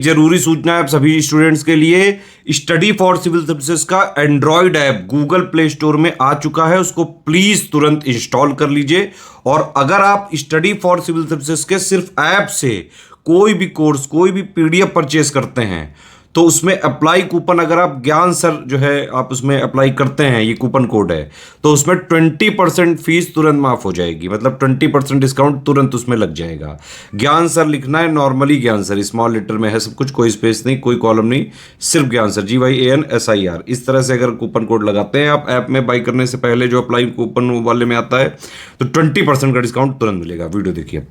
जरूरी सूचना है आप सभी स्टूडेंट्स के लिए। स्टडी फॉर सिविल सर्विसेज का Android app Google play store में आ चुका है, उसको प्लीज तुरंत इंस्टॉल कर लीजिए। और अगर आप स्टडी फॉर सिविल सर्विसेज के सिर्फ ऐप से कोई भी कोर्स, कोई भी पीडीएफ परचेस करते हैं तो उसमें अप्लाई कूपन, अगर आप ज्ञान सर जो है आप उसमें अप्लाई करते हैं, ये कूपन कोड है, तो उसमें 20% फीस तुरंत माफ हो जाएगी। मतलब 20% डिस्काउंट तुरंत उसमें लग जाएगा। ज्ञान सर लिखना है, नॉर्मली ज्ञान सर, स्मॉल लेटर में है सब कुछ, कोई स्पेस नहीं, कोई कॉलम नहीं, सिर्फ ज्ञान सर, GYANSIR। इस तरह से अगर कूपन कोड लगाते हैं आप ऐप में बाई करने से पहले, जो अप्लाई कूपन वाले में आता है, तो 20% का डिस्काउंट तुरंत मिलेगा। वीडियो देखिए।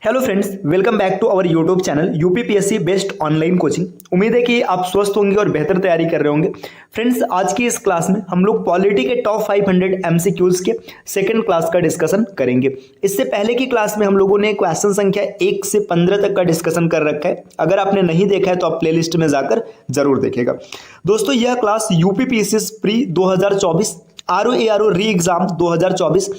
Hello friends, welcome back to our YouTube channel UPPSC best online coaching. उम्मीद है कि आप स्वस्थ होंगे और बेहतर तैयारी कर रहे होंगे। फ्रेंड्स, आज की इस क्लास में हम लोग पॉलिटी के टॉप 500 एमसीक्यूज के सेकंड क्लास का डिस्कशन करेंगे। इससे पहले की क्लास में हम लोगों ने क्वेश्चन संख्या 1 से 15 तक का डिस्कशन कर रखा है। अगर आपने नहीं देखा है तो आप प्लेलिस्ट में जाकर जरूर देखेगा। दोस्तों, यह क्लास यूपीपीएससी प्री 2024, RO री एग्जाम 2024,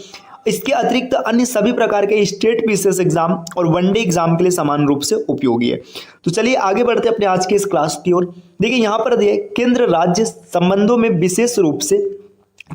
इसके अतिरिक्त अन्य सभी प्रकार के स्टेट पीसीएस एग्जाम और वनडे एग्जाम के लिए समान रूप से उपयोगी है। तो चलिए आगे बढ़ते हैं अपने आज की इस क्लास की ओर। देखिए, यहाँ पर दिए केंद्र राज्य संबंधों में विशेष रूप से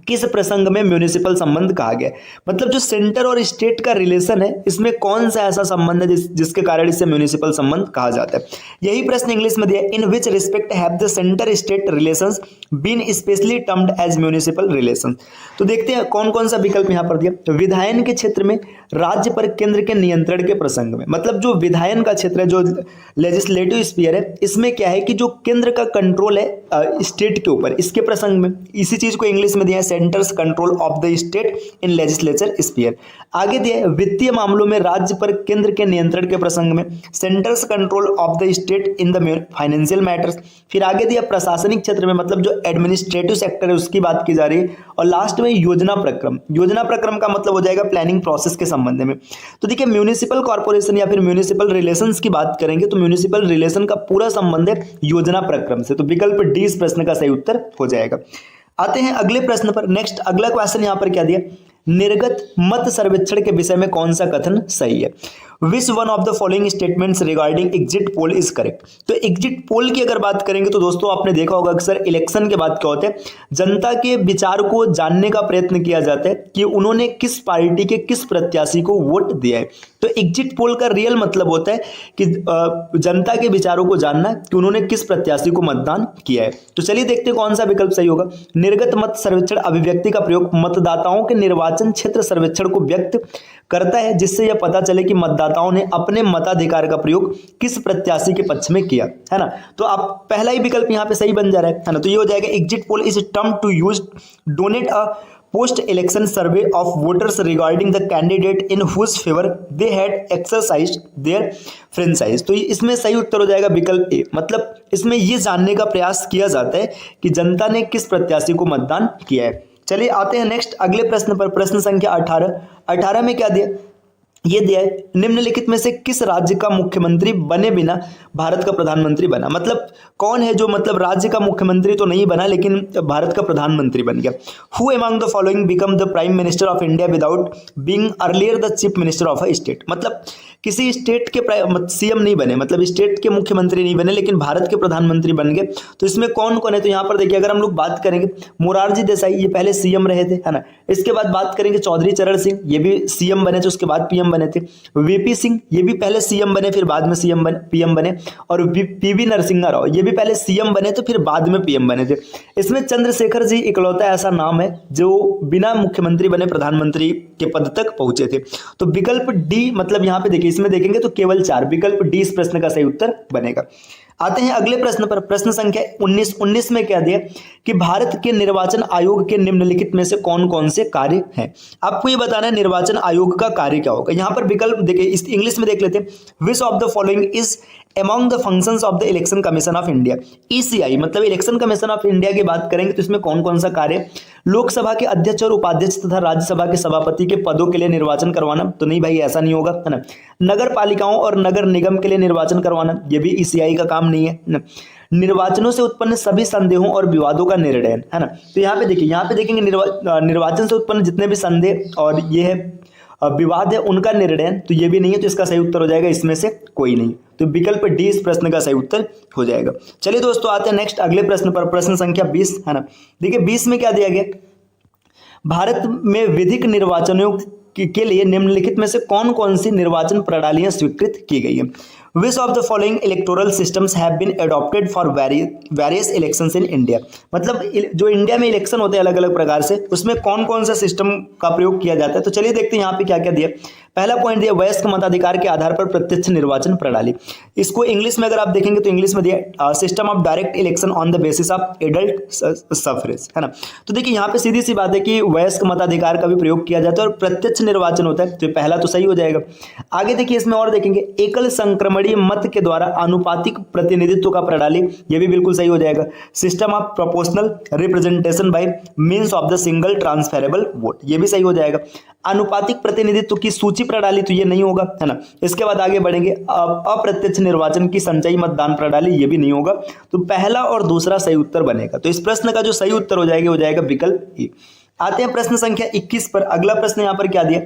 किस प्रसंग में म्यूनिसिपल संबंध कहा गया है। मतलब जो सेंटर और स्टेट का रिलेशन है, इसमें कौन सा ऐसा संबंध है जिसके कारण इसे म्यूनिसिपल संबंध कहा जाता है। यही प्रश्न इंग्लिश में दिया, in which respect have the centre state relations been specially termed as municipal relations. तो देखते हैं कौन कौन सा विकल्प यहाँ पर दिया। विधायन के क्षेत्र में राज्य पर केंद्र के नियंत्रण के प्रसंग में, मतलब जो विधायन का क्षेत्र है, जो लेजिस्लेटिव स्फीयर है, इसमें क्या है कि जो केंद्र का कंट्रोल है स्टेट के ऊपर, इसके प्रसंग में इसी चीज को इंग्लिश में दिया है, centres control of the state in legislature sphere. आगे दिया है वित्तीय मामलों में राज्य पर केंद्र के नियंत्रण के प्रसंग में, centres control of the state in the financial matters. फिर आगे दिया प्रशासनिक क्षेत्र में, मतलब जो एडमिनिस्ट्रेटिव सेक्टर है उसकी बात की जा रही है। और लास्ट में योजना प्रक्रम। योजना प्रक्रम का मतलब हो जाएगा प्लानिंग प्रोसेस के संबंध में। तो देखिए, म्यूनिसिपल कॉर्पोरेशन या फिर म्यूनिसिपल रिलेशंस की बात करेंगे तो म्यूनिसिपल रिलेशन का पूरा संबंध है योजना प्रक्रम से। तो विकल्प डी इस प्रश्न का सही उत्तर हो जाएगा। आते हैं अगले प्रश्न पर। नेक्स्ट अगला क्वेश्चन यहां पर क्या दिया, निर्गत मत सर्वेक्षण के विषय में कौन सा कथन सही है। Which one of the following statements regarding exit poll is correct. तो एग्जिट पोल की अगर बात करेंगे तो दोस्तों आपने देखा होगा अक्सर इलेक्शन के बाद क्या होता है, जनता के विचार को जानने का प्रयत्न किया जाता है कि उन्होंने किस पार्टी के किस प्रत्याशी को वोट दिया है। तो एग्जिट पोल का रियल मतलब होता है कि जनता के विचारों को जानना कि उन्होंने किस प्रत्याशी को मतदान किया है। तो चलिए देखते हैं कौन सा विकल्प सही होगा। निर्गत मत सर्वेक्षण अभिव्यक्ति का प्रयोग मतदाताओं के निर्वाचन क्षेत्र सर्वेक्षण को व्यक्त करता है, जिससे यह पता चले कि मतदाताओं ने अपने मताधिकार का प्रयोग किस प्रत्याशी के पक्ष में किया है ना। तो आप पहला ही विकल्प यहाँ पे सही बन जा रहा है ना। तो ये हो जाएगा exit poll is term to use denote a post election survey of voters regarding the candidate in whose favour they had exercised their franchise. तो इसमें सही उत्तर हो जाएगा विकल्प ए। मतलब इसमें यह जानने का प्रयास किया जाता है कि जनता ने किस प्रत्याशी को मतदान किया है। चलिए आते हैं नेक्स्ट अगले प्रश्न पर। प्रश्न संख्या 18 में क्या दिया, ये दिया है निम्नलिखित में से किस राज्य का मुख्यमंत्री बने बिना भारत का प्रधानमंत्री बना। मतलब कौन है जो, मतलब राज्य का मुख्यमंत्री तो नहीं बना लेकिन भारत का प्रधानमंत्री बन गया। Who among the following become the prime minister of India without being earlier the chief minister of a state. मतलब किसी स्टेट के सीएम नहीं बने, मतलब स्टेट के मुख्यमंत्री नहीं बने लेकिन भारत के प्रधानमंत्री बन गए। तो इसमें कौन कौन है, तो यहाँ पर देखिए अगर हम लोग बात करेंगे, मोरारजी देसाई ये पहले सीएम रहे थे, है ना। इसके बाद बात करेंगे चौधरी चरण सिंह, ये भी सीएम बने थे, उसके बाद पीएम बने थे। वीपी सिंह ये भी पहले सीएम बने फिर बाद में पीएम बने। और पीवी नरसिम्हा राव ये भी पहले सीएम बने तो फिर बाद में पीएम बने थे। इसमें चंद्रशेखर जी इकलौता ऐसा नाम है जो बिना मुख्यमंत्री बने प्रधानमंत्री के पद तक पहुंचे थे। तो विकल्प डी, मतलब यहाँ पे देखिए इसमें देखेंगे तो केवल 4, विकल्प डी इस प्रश्न का सही उत्तर बनेगा। आते हैं अगले प्रश्न पर। प्रश्न संख्या 19 में क्या दिया कि भारत के निर्वाचन आयोग के निम्नलिखित में से कौन कौन से कार्य हैं। आपको ये बताना है निर्वाचन आयोग का कार्य क्या होगा। यहाँ पर विकल्प देखिए, इस इंग्लिश में देख लेते हैं। विच of the following is among the functions of the election commission of India. ECI मतलब इलेक्शन कमीशन ऑफ इंडिया की बात करेंगे तो इसमें कौन कौन सा कार्य, लोकसभा के अध्यक्ष और उपाध्यक्ष तथा राज्यसभा के सभापति के पदों के लिए निर्वाचन करवाना। तो नहीं भाई, ऐसा नहीं होगा, है ना। नगर पालिकाओं और नगर निगम के लिए निर्वाचन करवाना, ये भी ECI का काम नहीं है ना। निर्वाचनों से उत्पन्न सभी संदेहों और विवादों का निर्णय, है ना। तो यहाँ पे देखिए, यहाँ पे देखेंगे निर्वाचन से उत्पन्न जितने भी संदेह और ये है विवाद है उनका निर्णय, तो ये भी नहीं है, तो इसका सही उत्तर हो जाएगा इसमें से कोई नहीं। तो विकल्प डी इस प्रश्न का सही उत्तर हो जाएगा। चलिए दोस्तों आते हैं नेक्स्ट अगले प्रश्न पर, प्रश्न संख्या 20 है ना। देखिए 20 में क्या दिया गया, भारत में विधिक निर्वाचनों के लिए निम्नलिखित में से कौन कौन सी निर्वाचन प्रणालियां स्वीकृत की गई है। Which of the following electoral systems have been adopted for various elections in India? मतलब जो इंडिया में इलेक्शन होते हैं अलग अलग प्रकार से, उसमें कौन कौन सा सिस्टम का प्रयोग किया जाता है। तो चलिए देखते हैं यहाँ पे क्या क्या दिया। पहला पॉइंट दिया वयस्क मताधिकार के आधार पर प्रत्यक्ष निर्वाचन प्रणाली। इसको इंग्लिश में अगर आप देखेंगे तो इंग्लिश में दिया system of direct election on the basis of adult suffrage, है ना। तो देखिए यहाँ पे सीधी सी बात है कि वयस्क मताधिकार का भी प्रयोग किया जाता है और प्रत्यक्ष निर्वाचन होता है, तो पहला तो सही हो जाएगा। आगे देखिए इसमें और देखेंगे एकल संक्रमणीय मत के द्वारा आनुपातिक प्रतिनिधित्व का प्रणाली, ये भी बिल्कुल सही हो जाएगा। System of proportional representation by means of the single transferable vote, ये भी सही हो जाएगा। आनुपातिक प्रतिनिधित्व की सूची प्रणाली, तो ये नहीं होगा, है ना। इसके बाद आगे बढ़ेंगे अप्रत्यक्ष निर्वाचन की संचयी मतदान प्रणाली, ये भी नहीं होगा। तो पहला और दूसरा सही उत्तर बनेगा। तो इस प्रश्न का जो सही उत्तर हो जाएगा विकल्प ए। आते हैं प्रश्न संख्या 21 पर। अगला प्रश्न यहाँ पर क्या दिया,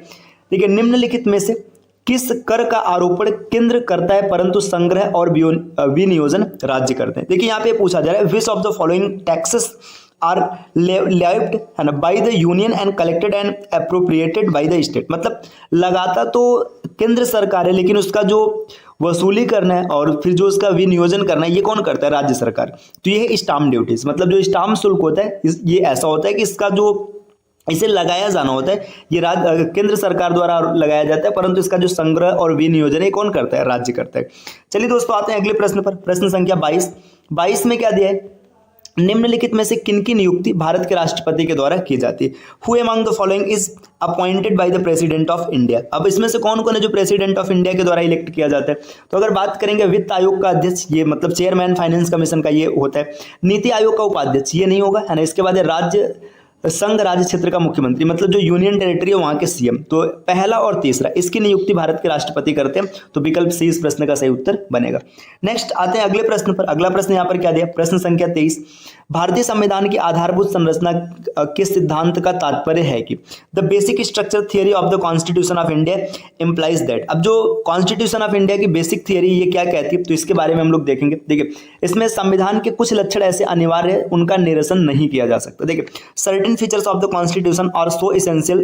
देखिए निम्नलिखित में से किस कर का आरोपण केंद्र करता है परंतु संग्रह और विनियोजन राज्य करते हैं। देखिए यहाँ पे पूछा जा रहा है which of the following taxes are levied है ना by the union and collected and appropriated by the state. मतलब लगाता तो केंद्र सरकार है, लेकिन उसका जो वसूली करना है और फिर जो उसका विनियोजन करना है ये कौन करता है, राज्य सरकार। तो ये है स्टाम्प ड्यूटीज। मतलब जो स्टाम्प शुल्क होता है ये ऐसा होता है कि इसका जो इसे लगाया जाना होता है ये केंद्र सरकार द्वारा लगाया जाता है, परंतु इसका जो संग्रह और विनियोजन है कौन करता है, राज्य करता है। चलिए दोस्तों आते हैं अगले प्रश्न पर, प्रश्न संख्या 22 में क्या दिया है, निम्नलिखित में से किनकी नियुक्ति भारत के राष्ट्रपति के द्वारा की जाती है। Who among the following is appointed by the president of India. अब इसमें से कौन कौन है जो प्रेसिडेंट ऑफ इंडिया के द्वारा इलेक्ट किया जाता है। तो अगर बात करेंगे वित्त आयोग का अध्यक्ष, ये मतलब चेयरमैन फाइनेंस कमीशन का ये होता है। नीति आयोग का उपाध्यक्ष, ये नहीं होगा, है ना। इसके बाद राज्य संघ राज्य क्षेत्र का मुख्यमंत्री, मतलब जो यूनियन टेरिटरी है वहां के सीएम। तो पहला और तीसरा इसकी नियुक्ति भारत के राष्ट्रपति करते हैं, तो विकल्प सी इस प्रश्न का सही उत्तर बनेगा। नेक्स्ट आते हैं अगले प्रश्न पर। अगला प्रश्न यहाँ पर क्या दिया, प्रश्न संख्या 23, भारतीय संविधान की आधारभूत संरचना के सिद्धांत का तात्पर्य है कि the basic structure theory of the constitution of India implies that. अब जो कॉन्स्टिट्यूशन ऑफ इंडिया की बेसिक थियरी ये क्या कहती है, तो इसके बारे में हम लोग देखेंगे। देखिए इसमें संविधान के कुछ लक्षण ऐसे अनिवार्य है उनका निरसन नहीं किया जा सकता। देखिए certain features of the constitution are so essential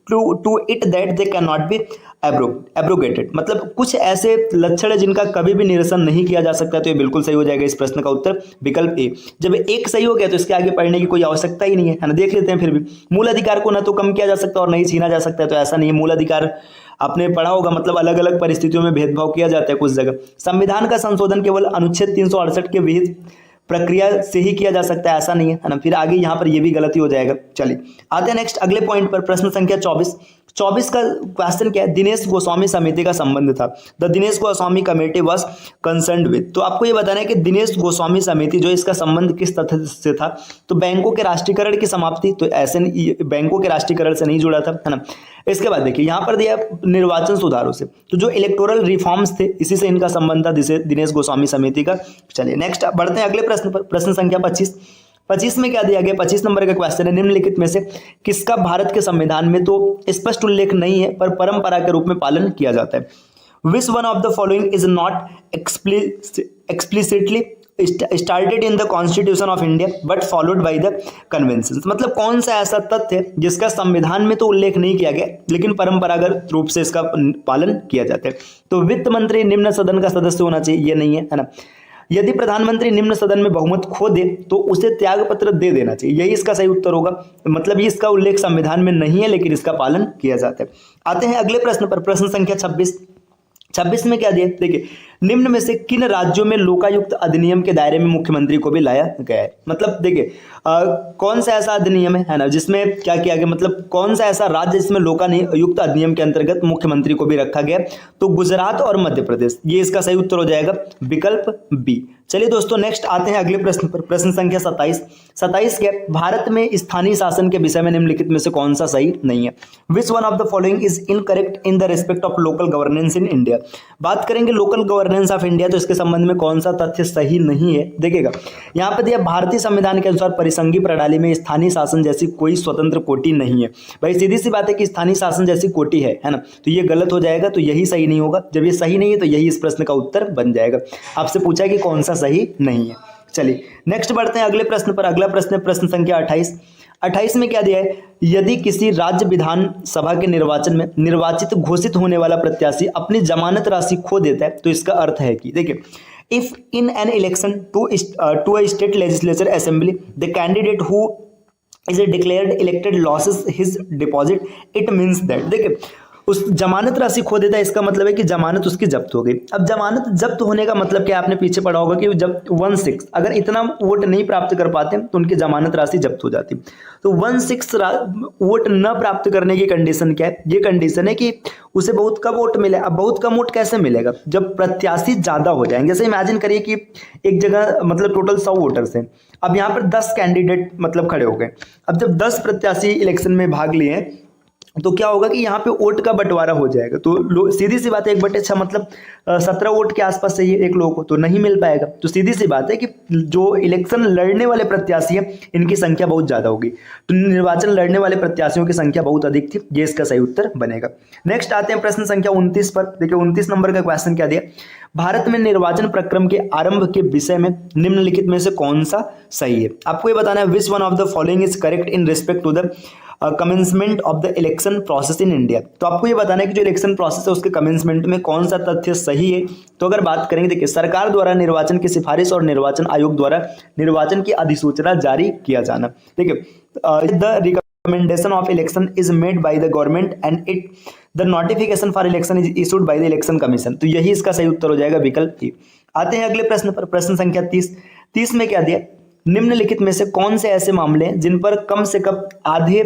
to it that they cannot be abrogated। मतलब कुछ ऐसे लक्षण है जिनका कभी भी निरसन नहीं किया जा सकता। तो ये बिल्कुल सही हो जाएगा इस प्रश्न का उत्तर विकल्प ए। जब एक सही हो गया तो इसके आगे पढ़ने की कोई आवश्यकता ही नहीं है ना। देख लेते हैं फिर भी, मूल अधिकार को ना तो कम किया जा सकता और नहीं छीना जा सकता है, तो ऐसा नहीं है। मूल अधिकार आपने पढ़ा होगा, मतलब अलग अलग परिस्थितियों में भेदभाव किया जाता है कुछ जगह। संविधान का संशोधन केवल अनुच्छेद 368 के विहित प्रक्रिया से ही किया जा सकता है, ऐसा नहीं है ना। फिर आगे यहाँ पर ये भी गलती हो जाएगा। चलिए आते हैं नेक्स्ट अगले पॉइंट पर, प्रश्न संख्या 24 का क्वेश्चन क्या है, दिनेश गोस्वामी समिति का संबंध था। The Dinesh Goswami committee was concerned with. तो आपको ये बताना है कि दिनेश गोस्वामी समिति जो इसका संबंध किस तथ्य से था, तो बैंकों के राष्ट्रीयकरण की समाप्ति, तो ऐसे बैंकों के राष्ट्रीयकरण से नहीं जुड़ा था, है ना। इसके बाद देखिए यहाँ पर दिया निर्वाचन सुधारों से, तो जो इलेक्टोरल रिफॉर्म्स थे इसी से इनका संबंध था दिनेश गोस्वामी समिति का। चलिए नेक्स्ट बढ़ते हैं अगले प्रश्न पर, प्रश्न संख्या 25 में क्या दिया गया, 25 नंबर का क्वेश्चन है, निम्नलिखित में से किसका भारत के संविधान में तो स्पष्ट उल्लेख नहीं है पर परंपरा के रूप में पालन किया जाता है। Which one of the following is not explicitly started in the constitution of India but followed by the convention. मतलब कौन सा ऐसा तथ्य है जिसका संविधान में तो उल्लेख नहीं किया गया लेकिन परंपरागत रूप से इसका पालन किया जाता है। तो वित्त मंत्री निम्न सदन का सदस्य होना चाहिए, ये नहीं है ना। यदि प्रधानमंत्री निम्न सदन में बहुमत खो दे तो उसे त्याग पत्र दे देना चाहिए, यही इसका सही उत्तर होगा। मतलब ये इसका उल्लेख संविधान में नहीं है लेकिन इसका पालन किया जाता है। आते हैं अगले प्रश्न पर, प्रश्न संख्या 26 में क्या दिया, देखिए निम्न में से किन राज्यों में लोकायुक्त अधिनियम के दायरे में मुख्यमंत्री को भी लाया गया है। मतलब देखिए कौन सा ऐसा अधिनियम है ना जिसमें क्या किया गया, मतलब कौन सा ऐसा राज्य जिसमें लोकायुक्त अधिनियम के अंतर्गत मुख्यमंत्री को भी रखा गया, तो गुजरात और मध्य प्रदेश, ये इसका सही उत्तर हो जाएगा विकल्प बी। चलिए दोस्तों नेक्स्ट आते हैं अगले प्रश्न पर, प्रश्न संख्या 27 के भारत में स्थानीय शासन के विषय में निम्नलिखित में से कौन सा सही नहीं है। Which one of the following is incorrect in the respect of local governance in India. बात करेंगे लोकल गवर्नेंस ऑफ इंडिया, तो इसके संबंध में कौन सा तथ्य सही नहीं है देखिएगा। यहाँ पे दिया भारतीय संविधान के अनुसार परिसंघीय प्रणाली में स्थानीय शासन जैसी कोई स्वतंत्र कोटि नहीं है। भाई सीधी सी बात है कि स्थानीय शासन जैसी कोटि है ना, तो ये गलत हो जाएगा, तो यही सही नहीं होगा। जब ये सही नहीं है तो यही इस प्रश्न का उत्तर बन जाएगा। आपसे पूछा है कि कौन सा सही नहीं है। चलिए नेक्स्ट बढ़ते हैं अगले प्रश्न पर। अगला प्रश्न है प्रश्न संख्या 28 में क्या दिया है, यदि किसी राज्य विधानसभा के निर्वाचन में निर्वाचित घोषित होने वाला प्रत्याशी अपनी जमानत राशि खो देता है तो इसका अर्थ है कि देखिए, if in an election to a state legislature assembly the candidate who is declared elected loses his deposit, it means that, देखिए उस जमानत राशि खो देता है, इसका मतलब है कि जमानत उसकी जब्त हो गई। अब जमानत जब्त होने का मतलब क्या, आपने पीछे पढ़ा होगा कि जब 1/6 अगर इतना वोट नहीं प्राप्त कर पाते तो उनकी जमानत राशि जब्त हो जाती। तो 1/6 वोट न प्राप्त करने की कंडीशन क्या है, ये कंडीशन है कि उसे बहुत कम वोट मिले। अब बहुत कम वोट कैसे मिलेगा, जब प्रत्याशी ज्यादा हो जाएंगे। जैसे इमेजिन करिए कि एक जगह मतलब टोटल 100 वोटर्स हैं, अब यहाँ पर 10 कैंडिडेट मतलब खड़े हो गए। अब जब 10 प्रत्याशी इलेक्शन में भाग लिए तो क्या होगा कि यहाँ पे वोट का बंटवारा हो जाएगा। तो सीधी सी बात है 1/6 मतलब 17 वोट के आसपास चाहिए एक लोग को, तो नहीं मिल पाएगा। तो सीधी सी बात है कि जो इलेक्शन लड़ने वाले प्रत्याशी हैं इनकी संख्या बहुत ज्यादा होगी, तो निर्वाचन लड़ने वाले प्रत्याशियों की संख्या बहुत अधिक थी। ये इसका सही उत्तर बनेगा। नेक्स्ट आते हैं प्रश्न संख्या 29 पर। देखिए 29 नंबर का क्वेश्चन क्या दिया, भारत में निर्वाचन प्रक्रम के आरंभ के विषय में निम्नलिखित में से कौन सा सही है। आपको ये बताना है which one of the following is correct in respect to the commencement of the election process in India. तो आपको ये बताना है कि जो इलेक्शन प्रोसेस है उसके कमेंसमेंट में कौन सा तथ्य सही है। तो अगर बात करेंगे, देखिए सरकार द्वारा निर्वाचन की सिफारिश और निर्वाचन आयोग द्वारा निर्वाचन की अधिसूचना जारी किया जाना। देखिए the recommendation of election is made by the government and it the notification for election is issued by the election commission. तो यही इसका सही उत्तर हो जाएगा, विकल्प ए। आते हैं अगले प्रश्न पर। प्रश्न संख्या 30 में क्या दिया, निम्नलिखित में से कौन से ऐसे मामले हैं जिन पर कम से कम आधे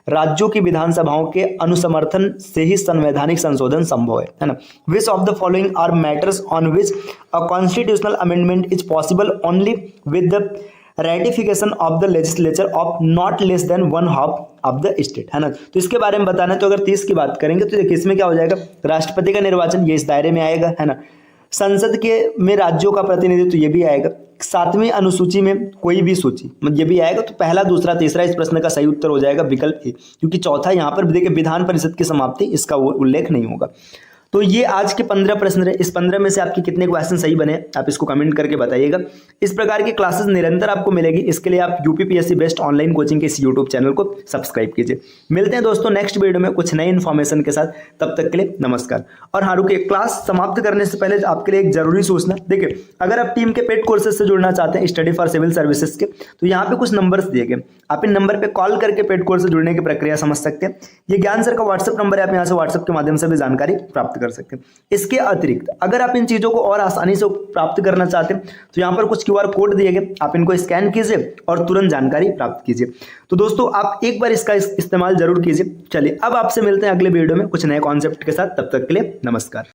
राज्यों की विधानसभाओं के अनुसमर्थन से ही संवैधानिक संशोधन संभव है ना। Which of the following are matters on which a constitutional amendment is possible only with the ratification of the legislature of not less than 1/2 of the state, है ना। तो इसके बारे में बताना है। तो अगर 30 की बात करेंगे तो देखिए इसमें क्या हो जाएगा, राष्ट्रपति का निर्वाचन ये इस दायरे में आएगा, है ना। संसद के में राज्यों का प्रतिनिधित्व ये भी आएगा। 7वीं अनुसूची में कोई भी सूची ये भी आएगा। तो पहला, दूसरा, तीसरा इस प्रश्न का सही उत्तर हो जाएगा विकल्प ए, क्योंकि चौथा यहाँ पर देखिए विधान परिषद की समाप्ति इसका उल्लेख नहीं होगा। तो ये आज के 15 प्रश्न रहे। इस 15 में से आपके कितने क्वेश्चन सही बने आप इसको कमेंट करके बताइएगा। इस प्रकार की क्लासेस निरंतर आपको मिलेगी, इसके लिए आप यूपीपीएससी बेस्ट ऑनलाइन कोचिंग के इस यूट्यूब चैनल को सब्सक्राइब कीजिए। मिलते हैं दोस्तों नेक्स्ट वीडियो में कुछ नई इन्फॉर्मेशन के साथ, तब तक के लिए नमस्कार। और हाँ रुकिए, क्लास समाप्त करने से पहले आपके लिए एक जरूरी सूचना। देखिए अगर आप टीम के पेड कोर्सेज से जुड़ना चाहते हैं स्टडी फॉर सिविल सर्विसेज के, तो यहाँ पे कुछ नंबर्स दिए गए, आप इन नंबर पे कॉल करके पेड कोर्स से जुड़ने की प्रक्रिया समझ सकते हैं। ये ज्ञान सर का व्हाट्सएप नंबर है, आप यहाँ से व्हाट्सएप के माध्यम से भी जानकारी प्राप्त कर सकते हैं। इसके अतिरिक्त अगर आप इन चीजों को और आसानी से प्राप्त करना चाहते हैं तो यहाँ पर कुछ QR कोड दिए गए, आप इनको स्कैन कीजिए और तुरंत जानकारी प्राप्त कीजिए। तो दोस्तों आप एक बार इसका इस्तेमाल जरूर कीजिए। चलिए अब आपसे मिलते हैं अगले वीडियो में कुछ नए कॉन्सेप्ट के साथ, तब तक के लिए नमस्कार।